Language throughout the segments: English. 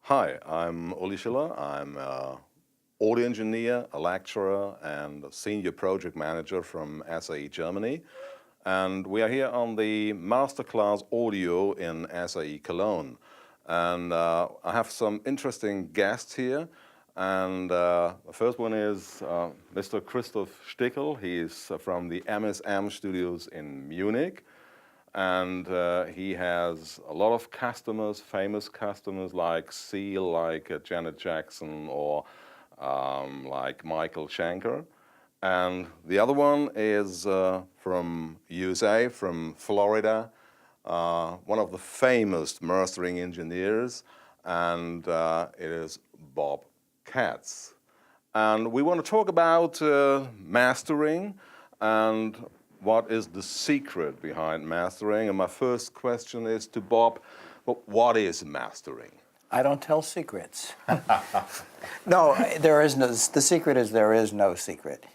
Hi, I'm Ulli Schiller. I'm an audio engineer, a lecturer, and a senior project manager from SAE Germany. And we are here on the Masterclass Audio in SAE Cologne. And I have some interesting guests here. And the first one is Mr. Christoph Stickel. He's from the MSM studios in Munich. And he has a lot of customers, famous customers like Seal, like Janet Jackson, or like Michael Schenker. And the other one is from USA, from Florida, one of the famous mastering engineers, and it is Bob Katz. And we want to talk about mastering and what is the secret behind mastering. And my first question is to Bob, what is mastering? I don't tell secrets. No, there is no. The secret is there is no secret.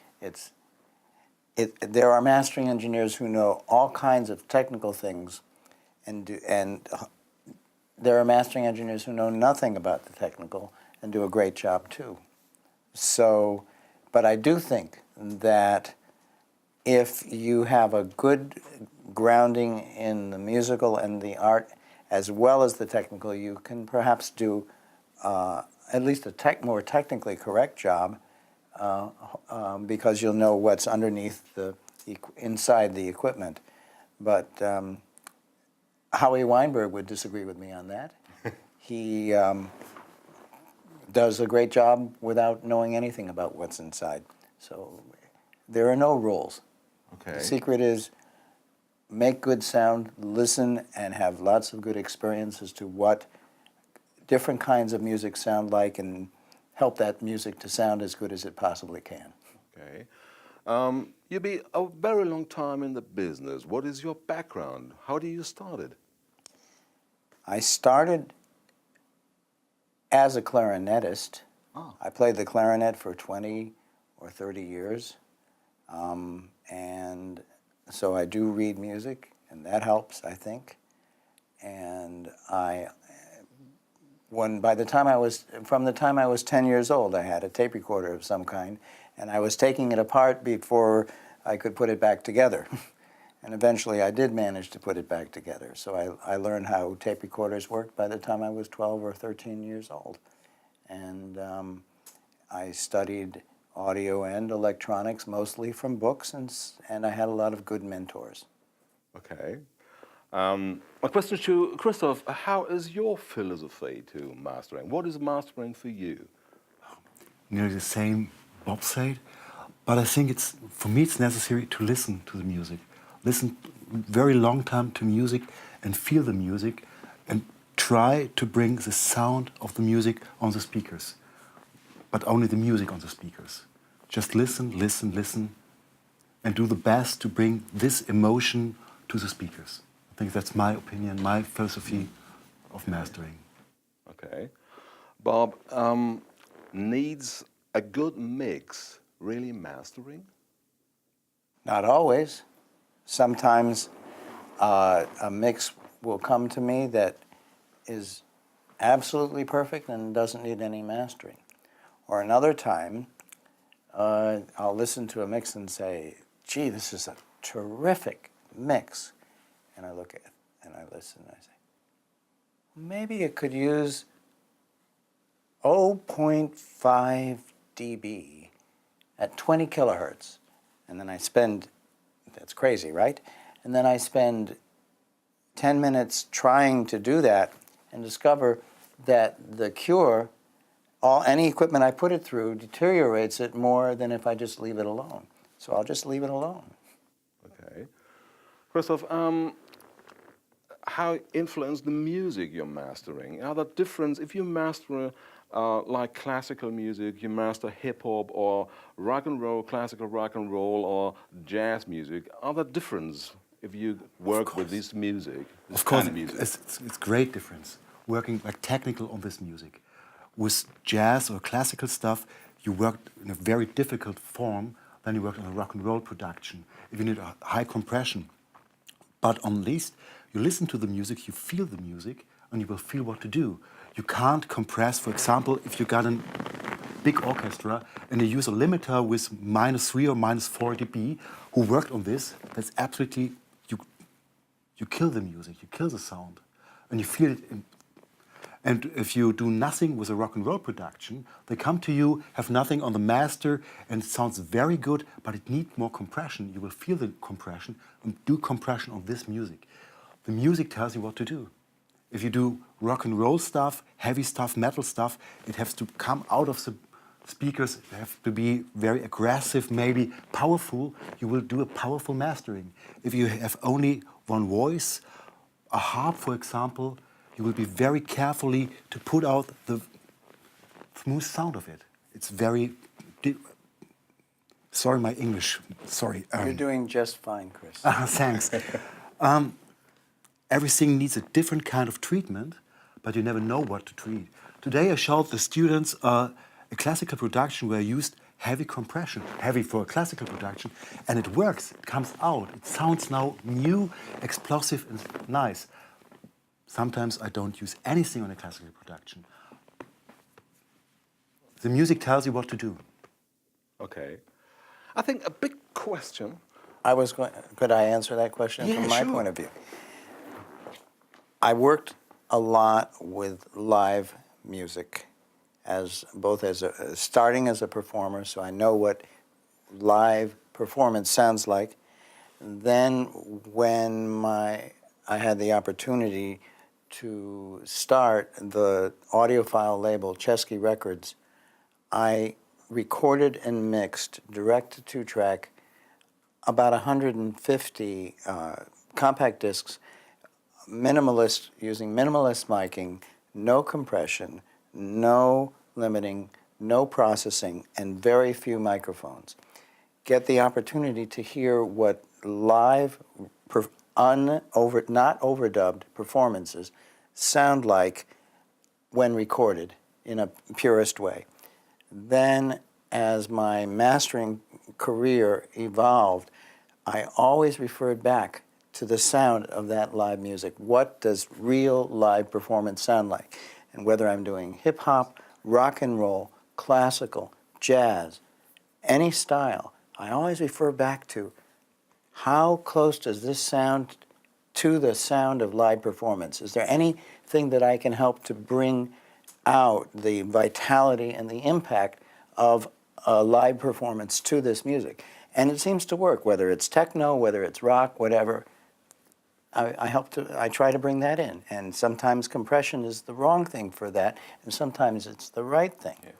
There are mastering engineers who know all kinds of technical things, and there are mastering engineers who know nothing about the technical and do a great job too. So, but I do think that if you have a good grounding in the musical and the art, as well as the technical, you can perhaps do at least a more technically correct job because you'll know what's underneath inside the equipment. But Howie Weinberg would disagree with me on that. He does a great job without knowing anything about what's inside. So there are no rules. Okay. The secret is make good sound, listen, and have lots of good experience as to what different kinds of music sound like and help that music to sound as good as it possibly can. Okay. You've been a very long time in the business. What is your background? How did you started? I started as a clarinetist. Oh. I played the clarinet for 20 or 30 years. And so I do read music, and that helps, I think. And from the time I was 10 years old, I had a tape recorder of some kind, and I was taking it apart before I could put it back together. And eventually I did manage to put it back together. So I learned how tape recorders worked by the time I was 12 or 13 years old. And I studied audio and electronics, mostly from books, and I had a lot of good mentors. Okay. My question to Christoph, how is your philosophy to mastering? What is mastering for you? Nearly the same Bob said, but I think for me it's necessary to listen to the music. Listen very long time to music and feel the music and try to bring the sound of the music on the speakers, but only the music on the speakers. Just listen, listen, listen, and do the best to bring this emotion to the speakers. I think that's my opinion, my philosophy of mastering. Okay. Bob, needs a good mix really mastering? Not always. Sometimes a mix will come to me that is absolutely perfect and doesn't need any mastering. Or another time, I'll listen to a mix and say, gee, this is a terrific mix. And I look at it and I listen and I say, maybe it could use 0.5 dB at 20 kilohertz. And then I spend, that's crazy, right? And then I spend 10 minutes trying to do that and discover that the cure, any equipment I put it through deteriorates it more than if I just leave it alone. So I'll just leave it alone. Okay. Christoph, how influenced the music you're mastering? Are there difference if you master like classical music, you master hip hop or rock and roll, classical rock and roll or jazz music? Are there difference if you work with this music? Of course, it's great difference working like technical on this music. With jazz or classical stuff, you work in a very difficult form than you work on a rock and roll production. If you need a high compression, but at least you listen to the music, you feel the music, and you will feel what to do. You can't compress, for example, if you got a big orchestra and you use a limiter with -3 or -4 dB, who worked on this, that's absolutely, you kill the music, you kill the sound, and you feel it. And if you do nothing with a rock and roll production, they come to you, have nothing on the master, and it sounds very good, but it needs more compression. You will feel the compression and do compression on this music. The music tells you what to do. If you do rock and roll stuff, heavy stuff, metal stuff, it has to come out of the speakers. It has to be very aggressive, maybe powerful. You will do a powerful mastering. If you have only one voice, a harp, for example, you will be very carefully to put out the smooth sound of it. It's very... Sorry, my English. Sorry. You're doing just fine, Chris. Thanks. Everything needs a different kind of treatment, but you never know what to treat. Today I showed the students a classical production where I used heavy compression, heavy for a classical production, and it works. It comes out. It sounds now new, explosive, and nice. Sometimes I don't use anything on a classical production. The music tells you what to do. Okay. I think a big question... Could I answer that question Yeah, from my sure. point of view? I worked a lot with live music, starting as a performer, so I know what live performance sounds like. Then when I had the opportunity to start the audiophile label, Chesky Records, I recorded and mixed direct to track about 150 compact discs, using minimalist miking, no compression, no limiting, no processing, and very few microphones. Get the opportunity to hear what live, not overdubbed performances sound like when recorded in a purist way. Then, as my mastering career evolved, I always referred back to the sound of that live music. What does real live performance sound like? And whether I'm doing hip-hop, rock and roll, classical, jazz, any style, I always refer back to how close does this sound to the sound of live performance? Is there anything that I can help to bring out the vitality and the impact of a live performance to this music? And it seems to work, whether it's techno, whether it's rock, whatever. I try to bring that in. And sometimes compression is the wrong thing for that, and sometimes it's the right thing. Yeah.